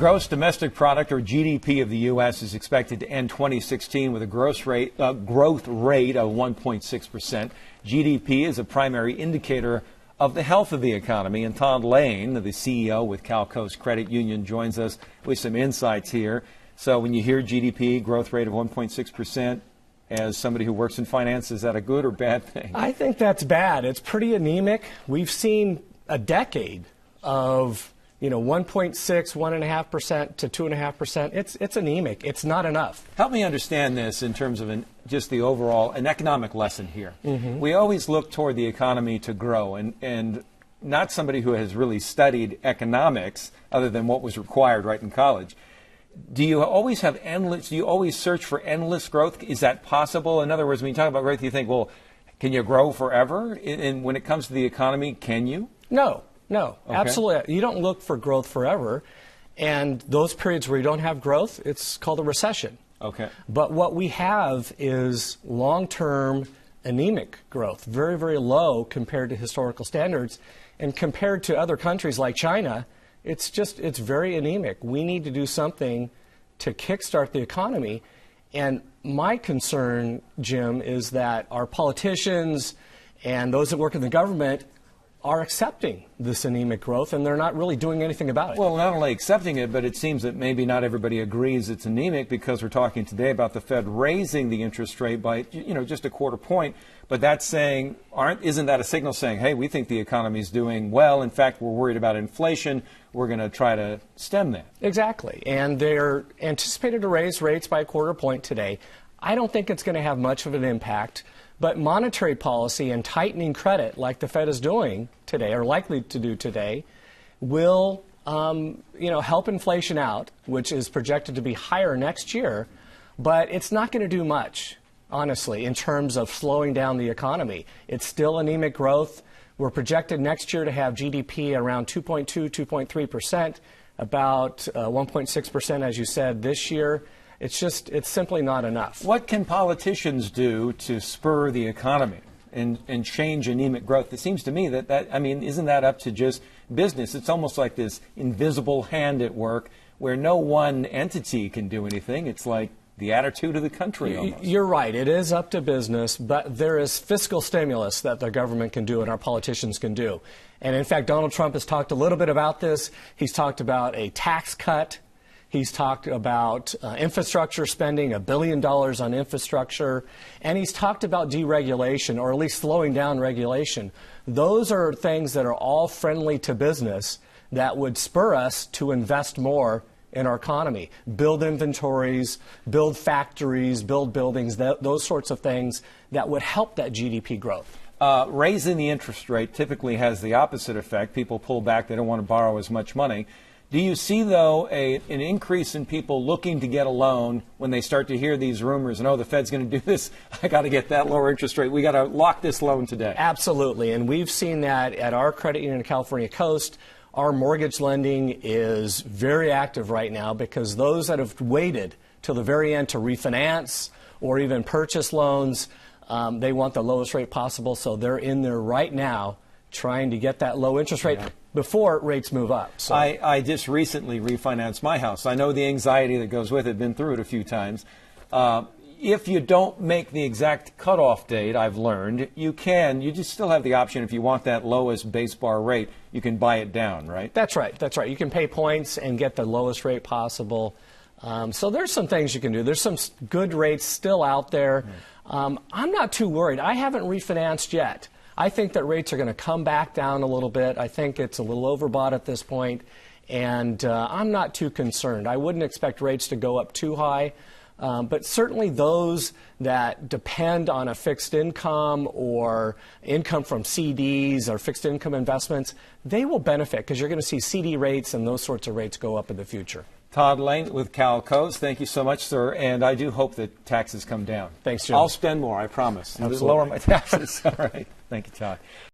Gross domestic product, or GDP, of the U.S. is expected to end 2016 with a growth rate of 1.6%. GDP is a primary indicator of the health of the economy. And Todd Lane, the CEO with Coast Credit Union, joins us with some insights here. So when you hear GDP, growth rate of 1.6%, as somebody who works in finance, is that a good or bad thing? I think that's bad. It's pretty anemic. We've seen a decade of 1.6, 1.5% to 2.5%. It's anemic. It's not enough. Help me understand this in terms of just the overall, an economic lesson here. We always look toward the economy to grow, and not somebody who has really studied economics other than what was required right in college. Do you always search for endless growth? Is that possible? In other words, when you talk about growth, you think, well, can you grow forever? And when it comes to the economy, can you? No, Okay. absolutely. You don't look for growth forever. And those periods where you don't have growth, it's called a recession. Okay. But what we have is long-term anemic growth, very, very low compared to historical standards. And compared to other countries like China, it's very anemic. We need to do something to kickstart the economy. And my concern, Jim, is that our politicians and those that work in the government are accepting this anemic growth, and they're not really doing anything about it. Well, not only accepting it, but it seems that maybe not everybody agrees it's anemic, because we're talking today about the Fed raising the interest rate by, just a quarter point. But that's saying, isn't that a signal saying, hey, we think the economy is doing well. In fact, we're worried about inflation. We're going to try to stem that. Exactly. And they're anticipated to raise rates by a quarter point today. I don't think it's going to have much of an impact. But monetary policy and tightening credit, like the Fed is doing today, or likely to do today, will help inflation out, which is projected to be higher next year. But it's not going to do much, honestly, in terms of slowing down the economy. It's still anemic growth. We're projected next year to have GDP around 2.2, 2.3%, about 1.6%, as you said, this year. It's simply not enough. What can politicians do to spur the economy and change anemic growth? It seems to me isn't that up to just business? It's almost like this invisible hand at work where no one entity can do anything. It's like the attitude of the country almost. You're right. It is up to business, but there is fiscal stimulus that the government can do and our politicians can do. And in fact, Donald Trump has talked a little bit about this. He's talked about a tax cut. He's talked about infrastructure spending, $1 billion on infrastructure, and he's talked about deregulation, or at least slowing down regulation. Those are things that are all friendly to business that would spur us to invest more in our economy, build inventories, build factories, build buildings, those sorts of things that would help that GDP growth. Raising the interest rate typically has the opposite effect. People pull back. They don't want to borrow as much money. Do you see, though, an increase in people looking to get a loan when they start to hear these rumors and, oh, the Fed's going to do this, I got to get that lower interest rate, we got to lock this loan today? Absolutely, and we've seen that at our credit union in California Coast. Our mortgage lending is very active right now because those that have waited till the very end to refinance or even purchase loans, they want the lowest rate possible, so they're in there right now trying to get that low interest rate before rates move up. So I just recently refinanced my house. I know the anxiety that goes with it, been through it a few times. If you don't make the exact cutoff date, I've learned, you just still have the option, if you want that lowest base bar rate, you can buy it down, right? That's right. That's right. You can pay points and get the lowest rate possible. So there's some things you can do. There's some good rates still out there. I'm not too worried. I haven't refinanced yet. I think that rates are going to come back down a little bit. I think it's a little overbought at this point, and I'm not too concerned. I wouldn't expect rates to go up too high, but certainly those that depend on a fixed income or income from CDs or fixed income investments, they will benefit because you're going to see CD rates and those sorts of rates go up in the future. Todd Lane with Coast. Thank you so much, sir. And I do hope that taxes come down. Thanks, Jim. I'll spend more, I promise. Absolutely. Lower my taxes. All right. Thank you, Todd.